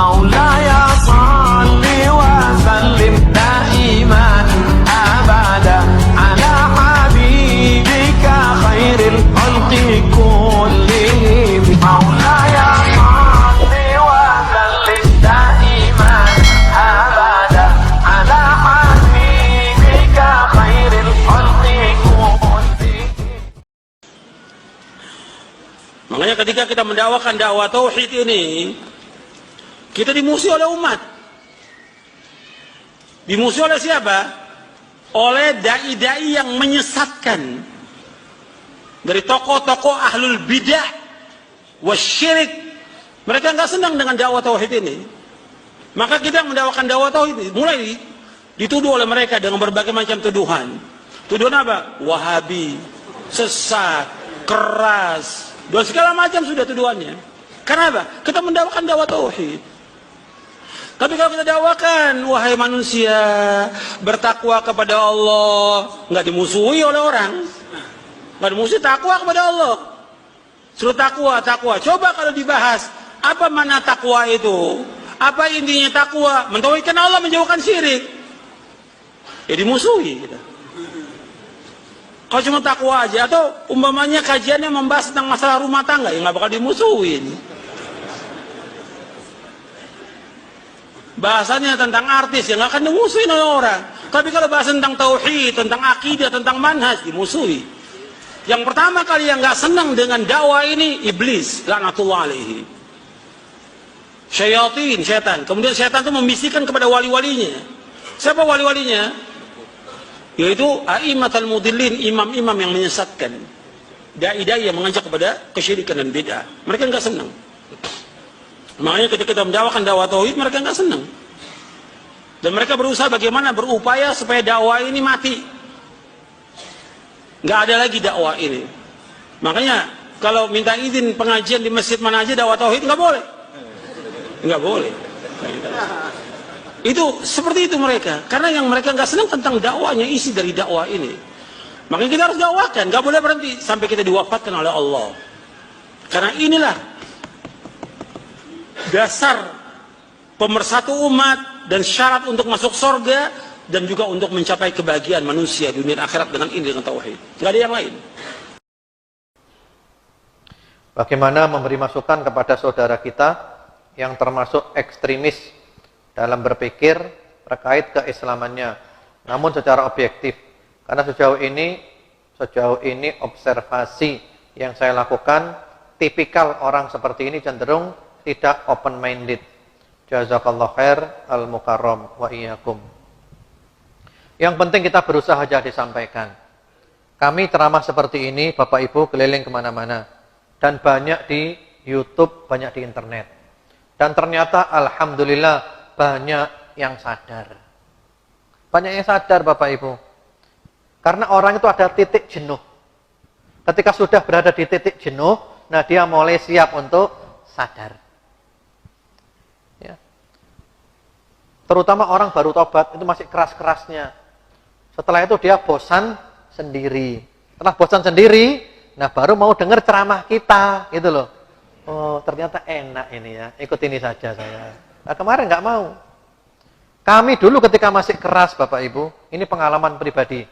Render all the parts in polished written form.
مولاي صل وسلم دائما أبدا على حبيبك خير الخلق كلهم مولاي صل وسلم دائما أبدا على حبيبك خير الخلق كلهم. Makanya ketika kita mendakwakan dakwah tauhid ini, kita dimusuhi oleh umat. Dimusuhi oleh siapa? Oleh dai-dai yang menyesatkan. Dari tokoh-tokoh ahlul bidah wasyirik. Mereka nggak senang dengan dakwah tauhid ini. Maka kita yang mendakwakan dakwah tauhid ini mulai dituduh oleh mereka dengan berbagai macam tuduhan. Tuduhan apa? Wahabi, sesat, keras, dan segala macam sudah tuduhannya. Karena apa? Kita mendakwakan dakwah tauhid. Tapi kalau kita dakwakan, wahai manusia, bertakwa kepada Allah, nggak dimusuhi oleh orang, nggak dimusuhi, takwa kepada Allah. Suruh takwa, takwa. Coba kalau dibahas, apa mana takwa itu? Apa intinya takwa? Mentauhidkan Allah, menjauhkan syirik. Ya dimusuhi kita. Kalau cuma takwa aja, atau umpamanya kajiannya membahas tentang masalah rumah tangga, ya nggak bakal dimusuhin. Bahasanya tentang artis, ya nggak akan dimusuhin oleh orang. Tapi kalau bahas tentang tauhid, tentang akidah, tentang manhaj, dimusuhi. Yang pertama kali yang nggak senang dengan dakwah ini, iblis, laknatullah alaihi. Syayatin, setan. Kemudian setan itu membisikkan kepada wali-walinya. Siapa wali-walinya? Yaitu a'immatul mudillin, imam-imam yang menyesatkan. Dai-dai yang mengajak kepada kesyirikan dan bid'ah. Mereka nggak senang. Makanya ketika kita mendakwakan dakwah tauhid, mereka nggak senang. Dan mereka berusaha bagaimana berupaya supaya dakwah ini mati. Nggak ada lagi dakwah ini. Makanya kalau minta izin pengajian di masjid mana aja dakwah tauhid nggak boleh. Nggak boleh. Itu seperti itu mereka. Karena yang mereka nggak senang tentang dakwahnya, isi dari dakwah ini. Makanya kita harus dakwakan, nggak boleh berhenti sampai kita diwafatkan oleh Allah. Karena inilah dasar pemersatu umat dan syarat untuk masuk surga dan juga untuk mencapai kebahagiaan manusia dunia akhirat dengan ini, dengan tauhid. Nggak ada yang lain. Bagaimana memberi masukan kepada saudara kita yang termasuk ekstremis dalam berpikir terkait keislamannya, namun secara objektif. Karena sejauh ini observasi yang saya lakukan, tipikal orang seperti ini cenderung tidak open minded. Jazakallah khair al-mukarram wa iyyakum. Yang penting kita berusaha saja disampaikan. Kami ceramah seperti ini, Bapak Ibu keliling kemana-mana. Dan banyak di YouTube, banyak di internet. Dan ternyata alhamdulillah banyak yang sadar. Banyak yang sadar Bapak Ibu. Karena orang itu ada titik jenuh. Ketika sudah berada di titik jenuh, nah dia mulai siap untuk sadar. Terutama orang baru tobat, itu masih keras-kerasnya. Setelah itu dia bosan sendiri. Setelah bosan sendiri, nah baru mau dengar ceramah kita, gitu loh. Oh, ternyata enak ini ya, ikut ini saja saya. Nah kemarin nggak mau. Kami dulu ketika masih keras Bapak Ibu, ini pengalaman pribadi.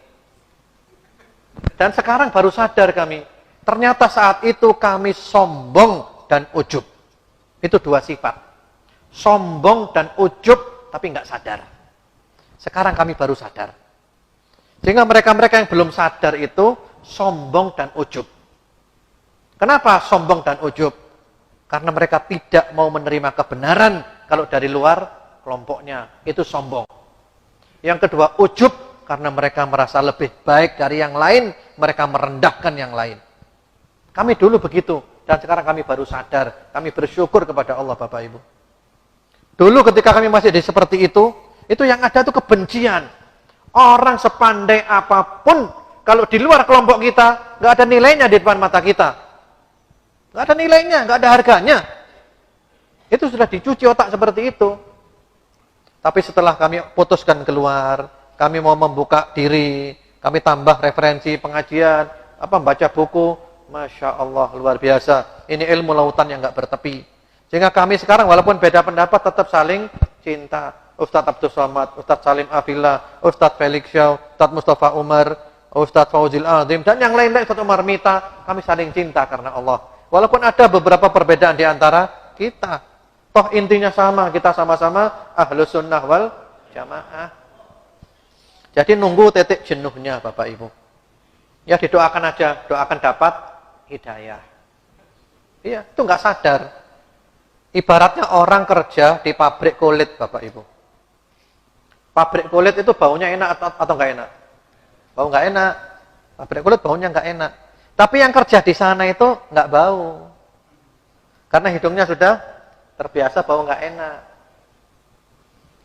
Dan sekarang baru sadar kami, ternyata saat itu kami sombong dan ujub. Itu dua sifat. Sombong dan ujub, tapi nggak sadar. Sekarang kami baru sadar. Sehingga mereka-mereka yang belum sadar itu sombong dan ujub. Kenapa sombong dan ujub? Karena mereka tidak mau menerima kebenaran kalau dari luar kelompoknya. Itu sombong. Yang kedua ujub, karena mereka merasa lebih baik dari yang lain, mereka merendahkan yang lain. Kami dulu begitu, dan sekarang kami baru sadar. Kami bersyukur kepada Allah Bapak Ibu. Dulu ketika kami masih di seperti itu yang ada itu kebencian. Orang sepandai apapun, kalau di luar kelompok kita, nggak ada nilainya di depan mata kita. Nggak ada nilainya, nggak ada harganya. Itu sudah dicuci otak seperti itu. Tapi setelah kami putuskan keluar, kami mau membuka diri, kami tambah referensi pengajian, baca buku, Masya Allah, luar biasa. Ini ilmu lautan yang nggak bertepi. Sehingga kami sekarang walaupun beda pendapat tetap saling cinta. Ustadz Abdul Somad, Ustadz Salim Afillah, Ustadz Felix Shaw, Ustadz Mustafa Umar, Ustadz Fauzil Azim, dan yang lain-lain, Ustadz Umar Mita, kami saling cinta karena Allah. Walaupun ada beberapa perbedaan di antara kita, toh intinya sama, kita sama-sama Ahlus Sunnah wal Jamaah. Jadi nunggu titik jenuhnya Bapak Ibu. Ya didoakan aja, doakan dapat hidayah. Iya, itu nggak sadar. Ibaratnya orang kerja di pabrik kulit Bapak Ibu. Pabrik kulit itu baunya enak atau nggak enak? Bau nggak enak. Pabrik kulit baunya nggak enak. Tapi yang kerja di sana itu nggak bau. Karena hidungnya sudah terbiasa bau nggak enak.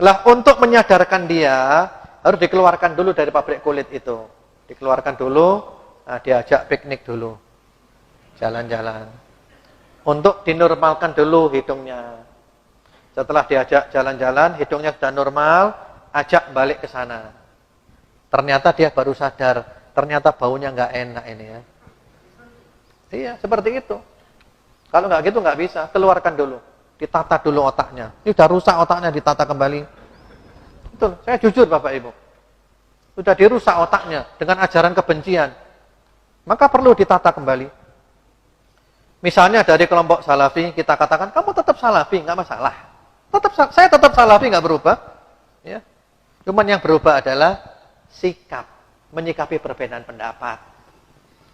Lah untuk menyadarkan dia harus dikeluarkan dulu dari pabrik kulit itu. Dikeluarkan dulu, nah, diajak piknik dulu. Jalan-jalan. Untuk dinormalkan dulu hidungnya. Setelah diajak jalan-jalan, hidungnya sudah normal, ajak balik ke sana. Ternyata dia baru sadar, ternyata baunya nggak enak ini ya. Iya, seperti itu. Kalau nggak gitu nggak bisa, keluarkan dulu. Ditata dulu otaknya. Ini udah rusak otaknya, ditata kembali. Betul, saya jujur Bapak Ibu. Sudah dirusak otaknya dengan ajaran kebencian. Maka perlu ditata kembali. Misalnya dari kelompok salafi, kita katakan, kamu tetap salafi, nggak masalah. Saya tetap salafi, nggak berubah. Ya. Cuman yang berubah adalah sikap, menyikapi perbedaan pendapat.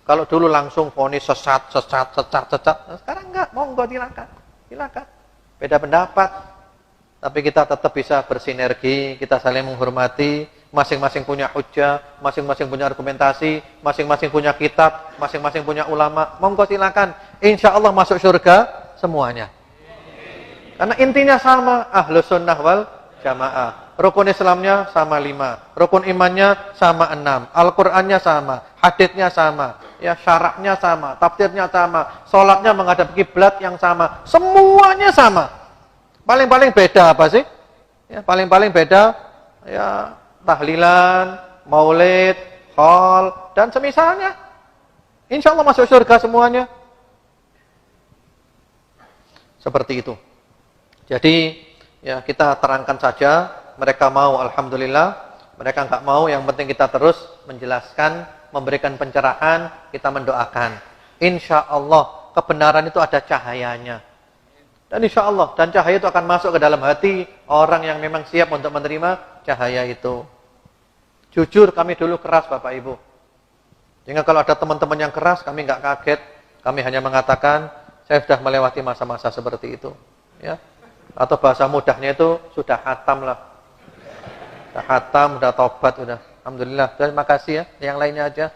Kalau dulu langsung vonis sesat. Nah, sekarang enggak, monggo silakan. Beda pendapat, tapi kita tetap bisa bersinergi, kita saling menghormati, masing-masing punya hujjah, masing-masing punya argumentasi, masing-masing punya kitab, masing-masing punya ulama. Monggo silakan. Insya Allah masuk surga semuanya. Karena intinya sama, Ahlus Sunnah wal Jamaah. Rukun Islamnya sama 5, rukun imannya sama 6, Al-Qur'annya sama, haditsnya sama, ya syaraknya sama, tafsirnya sama, sholatnya menghadap kiblat yang sama, semuanya sama. Paling-paling beda apa sih? Ya, paling-paling beda ya tahlilan, maulid, haul dan semisalnya. Insya Allah masuk surga semuanya. Seperti itu. Jadi ya kita terangkan saja. Mereka mau, alhamdulillah. Mereka nggak mau, yang penting kita terus menjelaskan, memberikan pencerahan, kita mendoakan. Insya Allah kebenaran itu ada cahayanya. Dan insya Allah, dan cahaya itu akan masuk ke dalam hati orang yang memang siap untuk menerima cahaya itu. Jujur, kami dulu keras Bapak Ibu. Sehingga kalau ada teman-teman yang keras, kami nggak kaget. Kami hanya mengatakan, saya sudah melewati masa-masa seperti itu. Ya. Atau bahasa mudahnya itu, sudah khatam lah. Sudah khatam, sudah tobat, sudah. Alhamdulillah. Terima kasih ya. Yang lainnya aja.